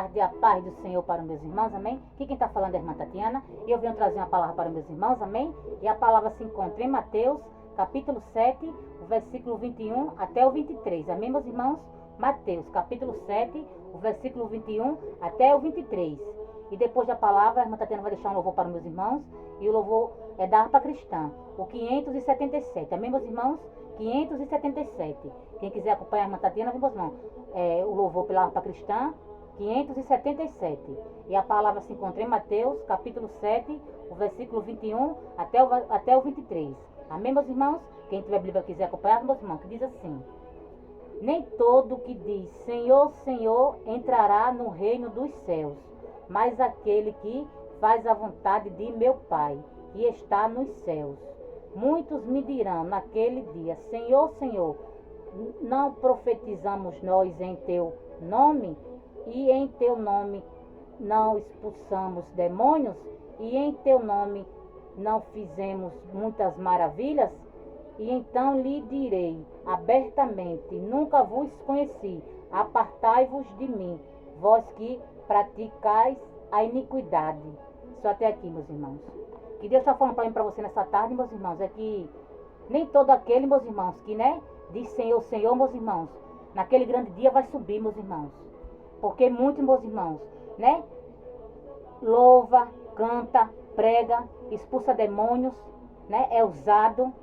tarde, a paz do Senhor para os meus irmãos, amém? Aqui quem está falando é a irmã Tatiana e eu venho trazer uma palavra para os meus irmãos, amém? E a palavra se encontra em Mateus, capítulo 7, o versículo 21 até o 23, amém, meus irmãos? Mateus, capítulo 7, o versículo 21 até o 23. E depois da palavra, a irmã Tatiana vai deixar um louvor para os meus irmãos, e o louvor é da harpa cristã, o 577, amém, meus irmãos? 577. Quem quiser acompanhar a irmã Tatiana, meus irmãos, o louvor pela harpa cristã, 577. E a palavra se encontra em Mateus, capítulo 7, o versículo 21 até o 23. Amém, meus irmãos? Quem tiver a Bíblia quiser acompanhar, meus irmãos, que diz assim: nem todo que diz Senhor, Senhor entrará no reino dos céus, mas aquele que faz a vontade de meu Pai, que está nos céus. Muitos me dirão naquele dia: Senhor, Senhor, não profetizamos nós em teu nome? E em teu nome não expulsamos demônios? E em teu nome não fizemos muitas maravilhas? E então lhe direi abertamente: nunca vos conheci, apartai-vos de mim, vós que praticais a iniquidade. Só até aqui, meus irmãos. Que Deus está falando para mim, para você nessa tarde, meus irmãos, é que nem todo aquele, meus irmãos, que diz Senhor, Senhor, meus irmãos, naquele grande dia vai subir, meus irmãos. Porque muitos, meus irmãos, louva, canta, prega, expulsa demônios, é usado,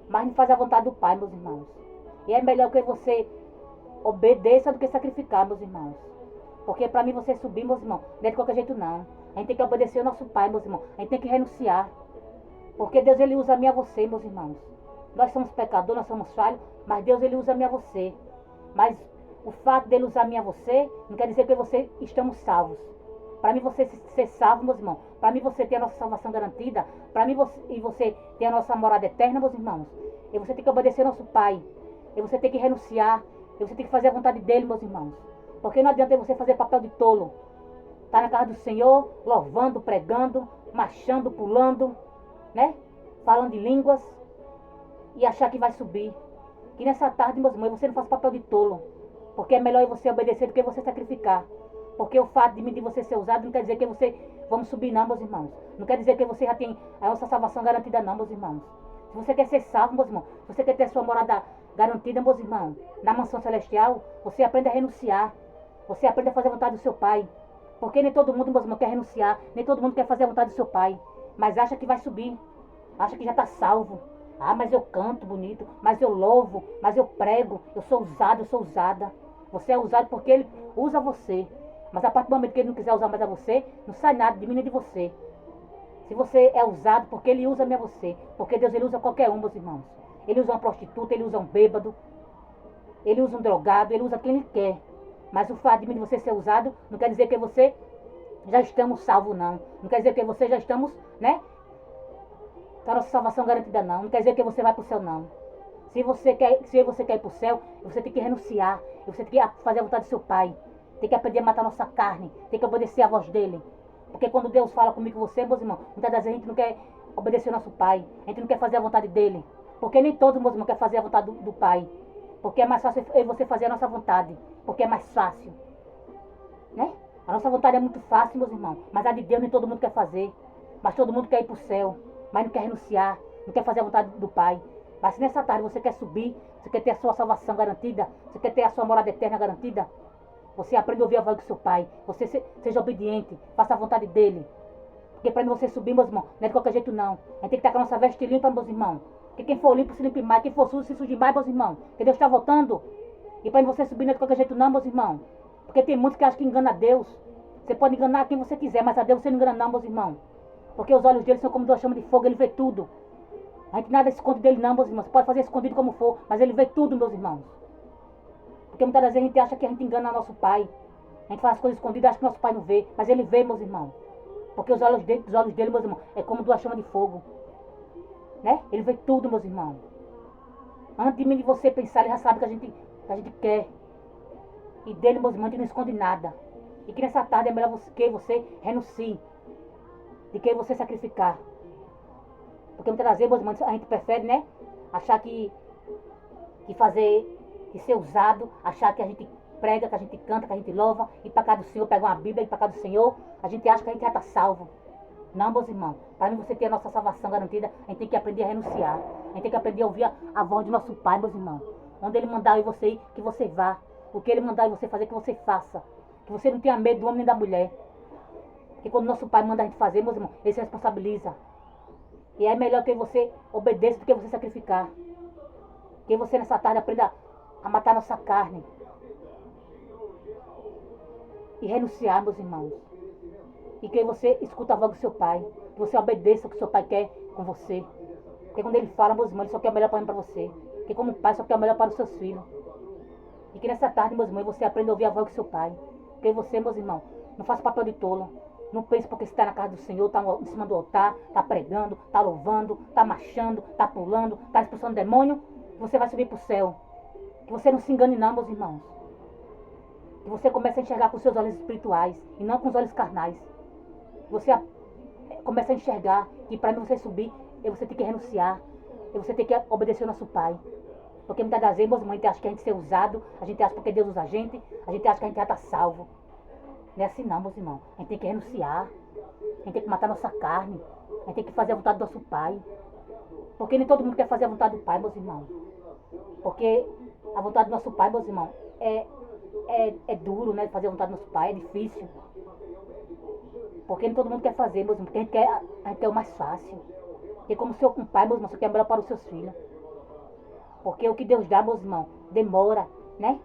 mas não faz a vontade do Pai, meus irmãos. E é melhor que você obedeça do que sacrificar, meus irmãos. Porque para mim você subir, meus irmãos, não é de qualquer jeito não. A gente tem que obedecer o nosso Pai, meus irmãos. A gente tem que renunciar. Porque Deus, Ele usa a mim e a você, meus irmãos. Nós somos pecadores, nós somos falhos, mas Deus, Ele usa a mim e a você. Mas o fato dele usar a mim e a você não quer dizer que você estamos salvos. Para mim você ser salvo, meus irmãos, para mim você ter a nossa salvação garantida, para mim você ter a nossa morada eterna, meus irmãos, e você tem que obedecer ao nosso Pai, e você tem que renunciar, e você tem que fazer a vontade dele, meus irmãos. Porque não adianta você fazer papel de tolo. Tá na casa do Senhor, louvando, pregando, marchando, pulando, falando de línguas, e achar que vai subir. Que nessa tarde, meus irmãos, você não faz papel de tolo. Porque é melhor você obedecer do que você sacrificar. Porque o fato de você ser usado não quer dizer que você vamos subir não, meus irmãos. Não quer dizer que você já tem a nossa salvação garantida não, meus irmãos. Se você quer ser salvo, meus irmãos, se você quer ter a sua morada garantida, meus irmãos, na mansão celestial, você aprende a renunciar. Você aprende a fazer a vontade do seu Pai. Porque nem todo mundo, meus irmãos, quer renunciar. Nem todo mundo quer fazer a vontade do seu Pai. Mas acha que vai subir. Acha que já está salvo. Ah, mas eu canto bonito, mas eu louvo, mas eu prego, eu sou usado, eu sou usada. Você é usado porque ele usa você. Mas a partir do momento que ele não quiser usar mais a você, não sai nada de mim nem de você. Se você é usado, porque ele usa mesmo a você. Porque Deus, ele usa qualquer um, meus irmãos. Ele usa uma prostituta, ele usa um bêbado, ele usa um drogado, ele usa quem ele quer. Mas o fato de você ser usado não quer dizer que você já estamos salvos, não. Não quer dizer que você já estamos, com a nossa salvação garantida, não. Não quer dizer que você vai para o céu, não. Se você quer ir para o céu, você tem que renunciar. Você tem que fazer a vontade do seu Pai. Tem que aprender a matar a nossa carne. Tem que obedecer a voz dele. Porque quando Deus fala comigo e você, meus irmãos, muitas das vezes a gente não quer obedecer o nosso Pai. A gente não quer fazer a vontade dele. Porque nem todos, meus irmãos, querem fazer a vontade do Pai. Porque é mais fácil você fazer a nossa vontade. Porque é mais fácil. A nossa vontade é muito fácil, meus irmãos. Mas a de Deus nem todo mundo quer fazer. Mas todo mundo quer ir para o céu. Mas não quer renunciar. Não quer fazer a vontade do Pai. Mas se nessa tarde você quer subir, você quer ter a sua salvação garantida, você quer ter a sua morada eterna garantida, você aprende a ouvir a voz do seu Pai. Você seja obediente, faça a vontade dele. Porque para você subir, meus irmãos, não é de qualquer jeito não. A gente tem que estar com a nossa veste limpa, meus irmãos. Porque quem for limpo se limpe mais, quem for sujo se suje mais, meus irmãos. Porque Deus está voltando. E para você subir não é de qualquer jeito não, meus irmãos. Porque tem muitos que acham que engana a Deus. Você pode enganar quem você quiser, mas a Deus você não engana não, meus irmãos. Porque os olhos dele são como duas chamas de fogo, ele vê tudo. A gente nada esconde dele não, meus irmãos. Você pode fazer escondido como for, mas ele vê tudo, meus irmãos. Porque muitas vezes a gente acha que a gente engana nosso Pai. A gente faz as coisas escondidas e acha que nosso Pai não vê. Mas ele vê, meus irmãos. Porque os olhos dele, meus irmãos, é como duas chamas de fogo. Ele vê tudo, meus irmãos. Antes de mim e de você pensar, ele já sabe o que a gente quer. E dele, meus irmãos, a gente não esconde nada. E que nessa tarde é melhor que você renuncie. De que você sacrificar. Porque muitas das vezes, meus irmãos, a gente prefere, achar que ser usado, achar que a gente prega, que a gente canta, que a gente louva, ir para casa do Senhor, pega uma Bíblia, ir para casa do Senhor, a gente acha que a gente já está salvo. Não, meus irmãos, para você ter a nossa salvação garantida, a gente tem que aprender a renunciar. A gente tem que aprender a ouvir a voz de nosso Pai, meus irmãos. Onde Ele mandar eu e você ir, que você vá. O que Ele mandar eu e você fazer, que você faça. Que você não tenha medo do homem nem da mulher. Porque quando nosso Pai manda a gente fazer, meus irmãos, Ele se responsabiliza. E é melhor que você obedeça do que você sacrificar. Que você nessa tarde aprenda a matar nossa carne. E renunciar, meus irmãos. E que você escuta a voz do seu Pai. Que você obedeça o que o seu Pai quer com você. Porque quando Ele fala, meus irmãos, Ele só quer o melhor para você. Porque como Pai, só quer o melhor para os seus filhos. E que nessa tarde, meus irmãos, você aprenda a ouvir a voz do seu Pai. Porque você, meus irmãos, não faça papel de tolo. Não pense porque você está na casa do Senhor, está em cima do altar, está pregando, está louvando, está marchando, está pulando, está expulsando demônio, que você vai subir para o céu. Que você não se engane não, meus irmãos. Que você comece a enxergar com os seus olhos espirituais e não com os olhos carnais. Que você comece a enxergar que para mim você subir, você tem que renunciar. Você tem que obedecer ao nosso Pai. Porque muitas das vezes, meus irmãos, a gente acha que a gente ser usado, a gente acha porque Deus usa a gente acha que a gente já está salvo. Não é assim não, meus irmãos. A gente tem que renunciar. A gente tem que matar nossa carne. A gente tem que fazer a vontade do nosso Pai. Porque nem todo mundo quer fazer a vontade do Pai, meus irmãos. Porque a vontade do nosso Pai, meus irmãos, é duro, né? Fazer a vontade do nosso Pai, é difícil. Porque nem todo mundo quer fazer, meus irmãos. Porque a gente quer o mais fácil. Porque como seu pai, meus irmãos, você quer melhor para os seus filhos. Porque o que Deus dá, meus irmãos, demora, né?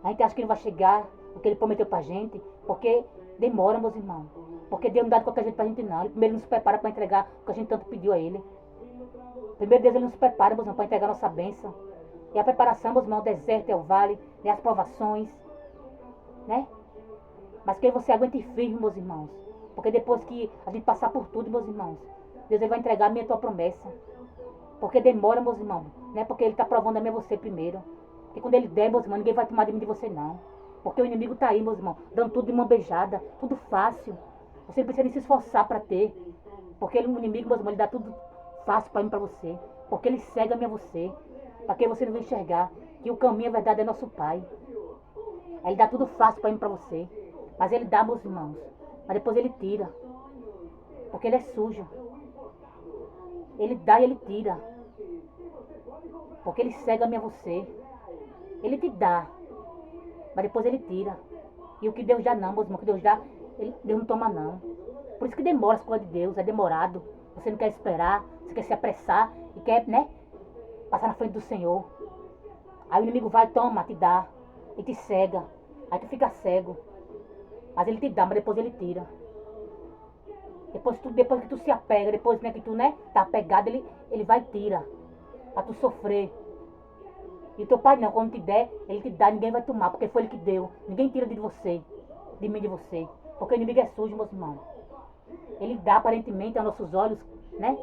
A gente acha que Ele vai chegar, o que Ele prometeu pra gente. Porque demora, meus irmãos. Porque Deus não dá de qualquer jeito pra gente não. Ele primeiro nos prepara para entregar o que a gente tanto pediu a Ele. Primeiro Deus Ele nos prepara, meus irmãos, para entregar a nossa bênção. E a preparação, meus irmãos, o deserto é o vale, né? As provações, né? Mas que você aguente firme, meus irmãos. Porque depois que a gente passar por tudo, meus irmãos, Deus Ele vai entregar a minha tua promessa. Porque demora, meus irmãos, né? Porque Ele está provando a mim e você primeiro. E quando Ele der, meus irmãos, ninguém vai tomar de mim de você não. Porque o inimigo está aí, meus irmãos, dando tudo de mão beijada, tudo fácil. Você não precisa nem se esforçar para ter. Porque o inimigo, meus irmãos, ele dá tudo fácil para mim e para você. Porque ele cega a mim e a você. Para que você não venha enxergar que o caminho, a verdade, é nosso Pai. Ele dá tudo fácil para mim e para você. Mas Ele dá, meus irmãos. Mas depois Ele tira. Porque Ele é sujo. Ele dá e Ele tira. Porque Ele cega a mim e a você. Ele te dá. Mas depois Ele tira. E o que Deus dá não, meus irmãos. O que Deus dá, Deus não toma não. Por isso que demora as coisas de Deus. É demorado. Você não quer esperar. Você quer se apressar. E quer, né? Passar na frente do Senhor. Aí o inimigo vai, toma, te dá. E te cega. Aí tu fica cego. Mas Ele te dá, mas depois Ele tira. Depois que tu se apega, depois, né, que tu, né, tá apegado, ele vai e tira. Pra tu sofrer. E o teu Pai não, quando te der, Ele te dá, ninguém vai tomar, porque foi Ele que deu. Ninguém tira de você, de mim, de você. Porque o inimigo é sujo, meus irmãos. Ele dá aparentemente aos nossos olhos, né,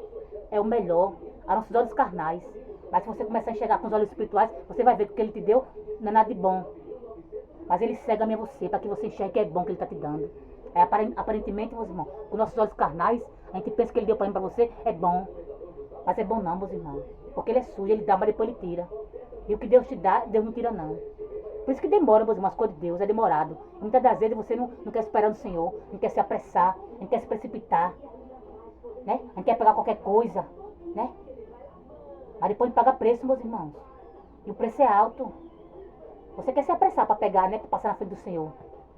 é o melhor, aos nossos olhos carnais. Mas se você começar a enxergar com os olhos espirituais, você vai ver que o que Ele te deu não é nada de bom. Mas Ele cega a mim e a você, para que você enxergue que é bom que Ele está te dando. Aparentemente, meus irmãos, com nossos olhos carnais, a gente pensa que Ele deu para mim e para você, é bom. Mas é bom não, meus irmãos. Porque Ele é sujo, Ele dá, mas depois Ele tira. E o que Deus te dá, Deus não tira não. Por isso que demora, meus irmãos, as coisas de Deus, é demorado. E muitas das vezes você não quer esperar no Senhor, não quer se apressar, não quer se precipitar. Né? A gente quer pegar qualquer coisa, né? Mas depois a gente paga preço, meus irmãos. E o preço é alto. Você quer se apressar para pegar, né? Para passar na frente do Senhor.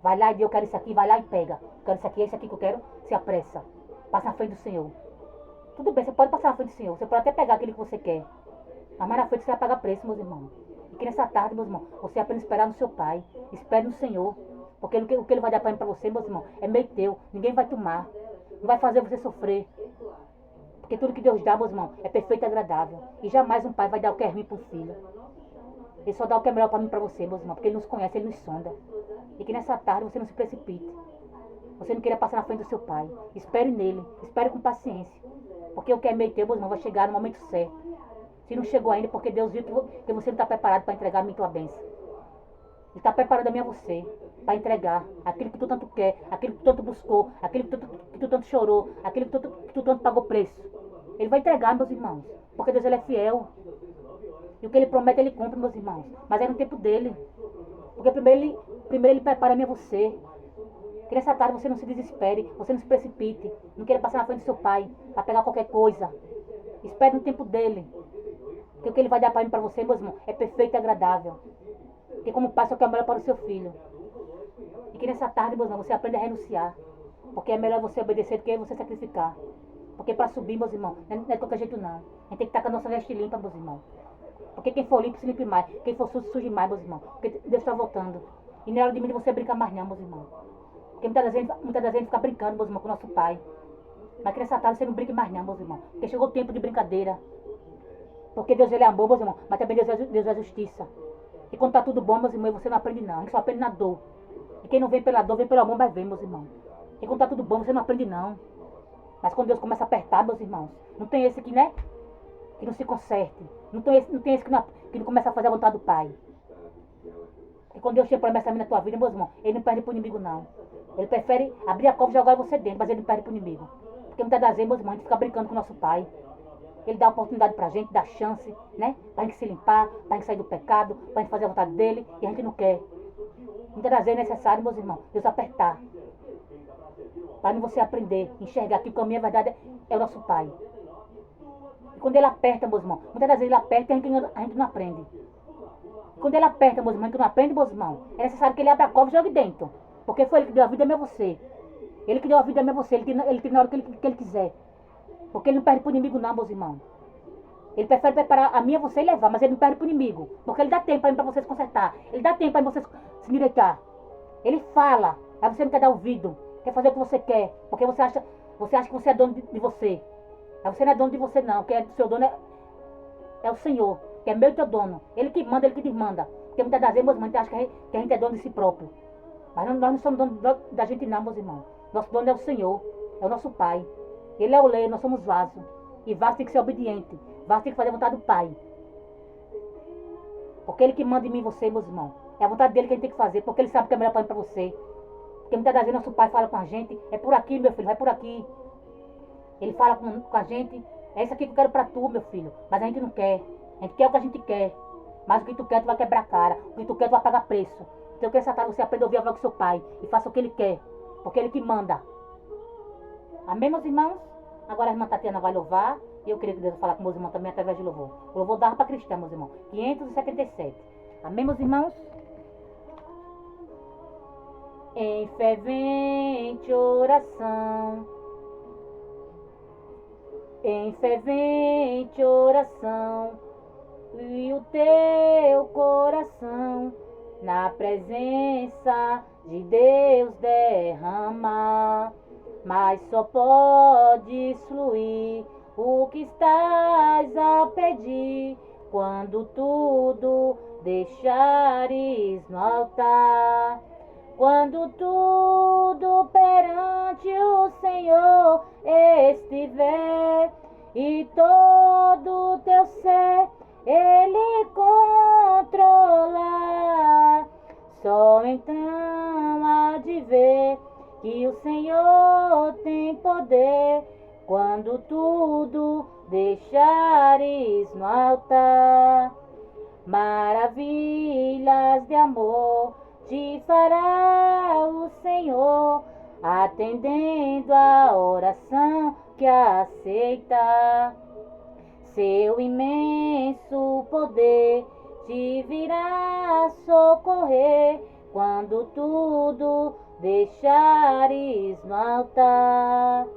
Vai lá e diz, eu quero isso aqui, vai lá e pega. Eu quero isso aqui, é isso aqui que eu quero, se apressa. Passa na frente do Senhor. Tudo bem, você pode passar na frente do Senhor. Você pode até pegar aquilo que você quer. Mas mais na frente você vai pagar preço, meus irmãos. E que nessa tarde, meus irmãos, você aprende a esperar no seu Pai. Espere no Senhor. Porque o que Ele vai dar para você, meus irmãos, é meio teu. Ninguém vai tomar. Não vai fazer você sofrer. Porque tudo que Deus dá, meus irmãos, é perfeito e agradável. E jamais um pai vai dar o que é ruim para um filho. Ele só dá o que é melhor para mim e para você, meus irmãos. Porque Ele nos conhece, Ele nos sonda. E que nessa tarde você não se precipite. Você não queira passar na frente do seu Pai. Espere nele. Espere com paciência. Porque o que é meio teu, meus irmãos, vai chegar no momento certo. Se não chegou ainda, porque Deus viu que você não está preparado para entregar a minha tua bênção. Ele está preparando a mim a você. Para entregar aquilo que tu tanto quer. Aquilo que tu tanto buscou. Aquilo que tu tanto chorou. Aquilo que tu tanto pagou preço. Ele vai entregar, meus irmãos. Porque Deus Ele é fiel. E o que Ele promete, Ele cumpre, meus irmãos. Mas é no tempo dele. Porque primeiro Primeiro Ele prepara a mim e você. Que nessa tarde você não se desespere, você não se precipite, não queira passar na frente do seu pai para pegar qualquer coisa. Espere no tempo dele. Porque o que ele vai dar para mim e para você, meu irmão, é perfeito e agradável. Porque como pai só quer o melhor para o seu filho. E que nessa tarde, meu irmão, você aprenda a renunciar. Porque é melhor você obedecer do que você sacrificar. Porque para subir, meus irmãos, não é de qualquer jeito não. A gente tem que estar com a nossa veste limpa, meus irmãos. Porque quem for limpo se limpe mais. Quem for sujo, suje mais, meus irmãos. Porque Deus está voltando. E não é hora de você brincar mais não, meus irmãos. Porque muitas vezes a gente fica brincando, meus irmãos, com o nosso pai. Mas que nessa tarde você não brinque mais não, meus irmãos. Porque chegou o tempo de brincadeira. Porque Deus ele é amor, meus irmãos. Mas também Deus é justiça. E quando tá tudo bom, meus irmãos, você não aprende não. A gente só aprende na dor. E quem não vem pela dor, vem pelo amor, mas vem, meus irmãos. E quando tá tudo bom, você não aprende não. Mas quando Deus começa a apertar, meus irmãos, não tem esse que, né? Que não se conserte. Não tem esse que não começa a fazer a vontade do Pai. E quando Deus tem promessa na tua vida, meus irmãos, Ele não perde pro inimigo, não. Ele prefere abrir a cova e jogar você dentro, mas Ele não perde pro inimigo. Porque muitas das vezes, meus irmãos, a gente fica brincando com o nosso Pai. Ele dá oportunidade pra gente, dá chance, né? Pra gente se limpar, pra gente sair do pecado, pra gente fazer a vontade dEle, e a gente não quer. Muitas das vezes é necessário, meus irmãos, Deus apertar. Para você aprender, enxergar que o caminho, a verdade, é o nosso Pai. E quando Ele aperta, meus irmãos, muitas das vezes Ele aperta e a gente não aprende. E quando Ele aperta, meus irmãos, a gente não aprende, meus irmãos, é necessário que Ele abra a cova e jogue dentro. Porque foi Ele que deu a vida, não é você. Ele que deu a vida, não é você. Ele tem na hora que Ele quiser. Porque Ele não perde pro inimigo, não, meus irmãos. Ele prefere preparar a mim e você e levar, mas Ele não perde pro inimigo. Porque Ele dá tempo para você se consertar. Ele dá tempo para você se endireitar. Ele fala, aí você não quer dar ouvido. Quer fazer o que você quer. Porque você acha que você é dono de você. Mas você não é dono de você, não. Quem é do seu dono é o Senhor. Que é meu e teu dono. Ele que manda, Ele que desmanda. Porque muitas das vezes, meus irmãos, a gente acha que a gente é dono de si próprio. Mas nós não somos dono da gente, não, meus irmãos. Nosso dono é o Senhor. É o nosso Pai. Ele é o leiro, nós somos vaso. E vaso tem que ser obediente. Vaso tem que fazer a vontade do Pai. Porque Ele que manda em mim e você, meus irmãos. É a vontade dEle que a gente tem que fazer. Porque Ele sabe que é melhor para mim e para você. Porque muitas das vezes nosso Pai fala com a gente. É por aqui, meu filho, vai por aqui. Ele fala com a gente. É isso aqui que eu quero para tu, meu filho. Mas a gente não quer. A gente quer o que a gente quer. Mas o que tu quer, tu vai quebrar a cara. O que tu quer, tu vai pagar preço. Então que essa tarde você aprenda a ouvir a voz do seu Pai. E faça o que Ele quer. Porque Ele que manda. Amém, meus irmãos? Agora a irmã Tatiana vai louvar. E eu queria que Deus falar com meus irmãos também através de louvor. O louvor da harpa cristã, meus irmãos. 577. Amém, meus irmãos? Em fervente oração. Em fervente oração. E o teu coração na presença de Deus derramar. Mas só podes fluir o que estás a pedir quando tudo deixares no altar. Quando tudo perante o Senhor estiver e todo o teu ser Ele controlar, só então há de ver que o Senhor tem poder quando tudo deixares no altar. Maravilhas de amor te fará o Senhor, atendendo a oração que aceita. Seu imenso poder te virá socorrer quando tudo deixares no altar.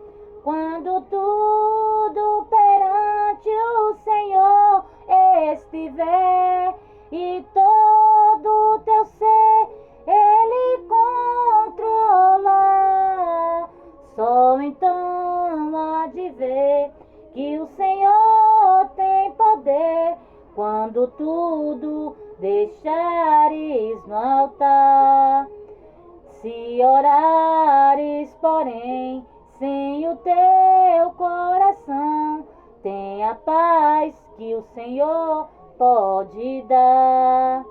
Quando tudo perante o Senhor estiver e todo o teu ser Ele controlar, só então há de ver que o Senhor tem poder quando tudo deixares no altar. Se orares, porém, sem o teu coração, tem a paz que o Senhor pode dar.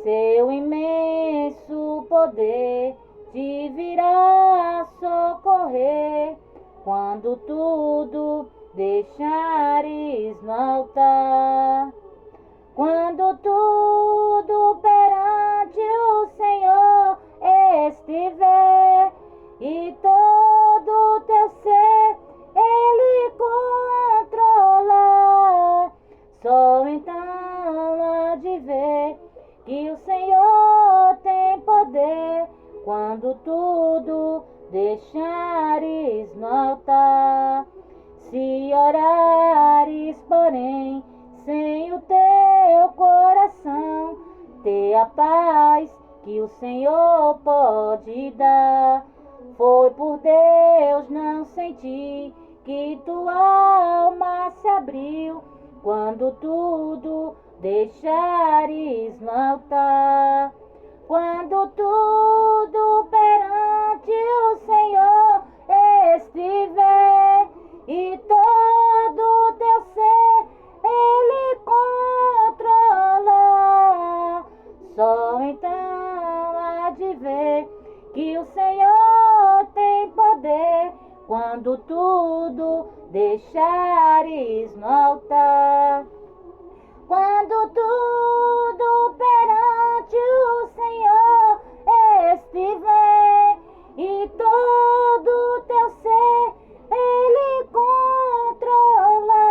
Seu imenso poder te virá socorrer quando tudo deixares no altar. Quando tudo perante perante o Senhor estiver, e todo o teu ser Ele controla, só então há de ver que o Senhor tem poder quando tudo deixares no altar. Se orares, porém, sem o teu coração, ter a paz que o Senhor pode dar. Foi por Deus não sentir que tua alma se abriu quando tudo deixares no altar. Quando tudo perante o Senhor estiver, e todo teu ser Ele controla, só então há de ver que o Senhor tem poder quando tudo deixares no altar. Quando tudo perante o Senhor estiver, e todo teu ser Ele controla,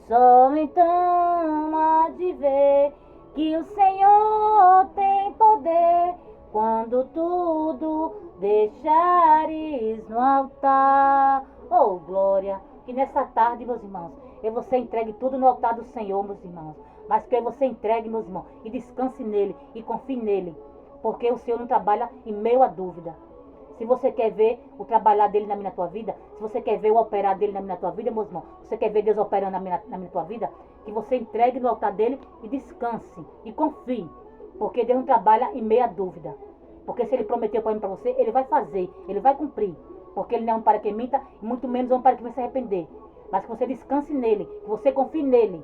só então há de ver que o Senhor tem poder quando tudo deixares no altar. Oh, glória! Que nessa tarde, meus irmãos, você entregue tudo no altar do Senhor, meus irmãos. Mas que você entregue, meus irmãos, e descanse nele e confie nele. Porque o Senhor não trabalha em meio à dúvida. Se você quer ver o trabalhar dele na tua vida, se você quer ver o operar dele na tua vida, meus irmãos, você quer ver Deus operando na tua vida, que você entregue no altar dele e descanse e confie. Porque Deus não trabalha em meio à dúvida. Porque se ele prometeu para você, ele vai fazer, ele vai cumprir. Porque ele não é um para que minta, e muito menos é um para que venha se arrepender. Mas que você descanse nele, que você confie nele.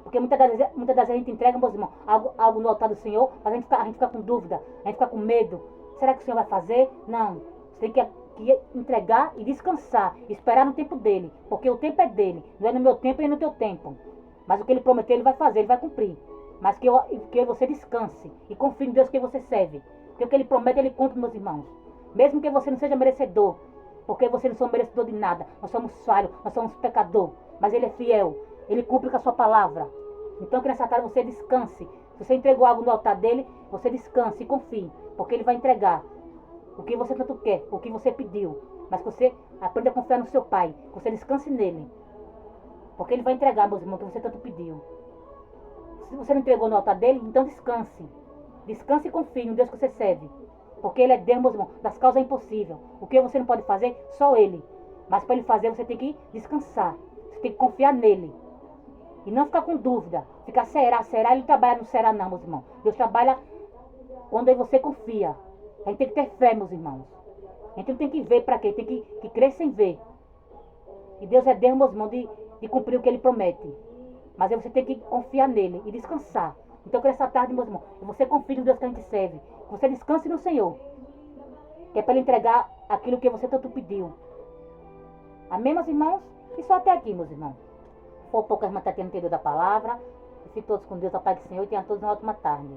Porque muitas das vezes a gente entrega, meus irmãos, algo no altar do Senhor, mas a gente fica com dúvida, a gente fica com medo. Será que o Senhor vai fazer? Não. Você tem que entregar e descansar, esperar no tempo dele. Porque o tempo é dele, não é no meu tempo nem no teu tempo. Mas o que ele prometeu, ele vai fazer, ele vai cumprir. Mas que você descanse e confie em Deus que você serve. Porque o que ele promete, ele cumpre, meus irmãos. Mesmo que você não seja merecedor, porque você não é merecedor de nada. Nós somos falhos, nós somos pecador. Mas ele é fiel, ele cumpre com a sua palavra. Então que nessa tarde você descanse. Se você entregou algo no altar dele, você descanse e confie. Porque ele vai entregar o que você tanto quer, o que você pediu. Mas que você aprenda a confiar no seu Pai, que você descanse nele. Porque ele vai entregar, meus irmãos, o que você tanto pediu. Se você não entregou no altar dele, então descanse. Descanse e confie no Deus que você serve. Porque ele é Deus, meus irmãos, das causas é impossível. O que você não pode fazer, só ele. Mas para ele fazer, você tem que descansar. Você tem que confiar nele. E não ficar com dúvida. Ficar será. Ele trabalha, não será não, meus irmãos. Deus trabalha quando você confia. A gente tem que ter fé, meus irmãos. A gente não tem que ver para quê? Tem que crer sem ver. E Deus é Deus, meus irmãos, de cumprir o que ele promete. Mas aí você tem que confiar nele e descansar. Então que nessa tarde, meus irmãos, você confie no Deus que a gente serve. Que você descanse no Senhor. Que é para ele entregar aquilo que você tanto pediu. Amém, meus irmãos? E só até aqui, meus irmãos. For pouco, a irmã está tendo entendido da palavra. E fiquem todos com Deus, a paz do Senhor, e tenham todos uma ótima tarde.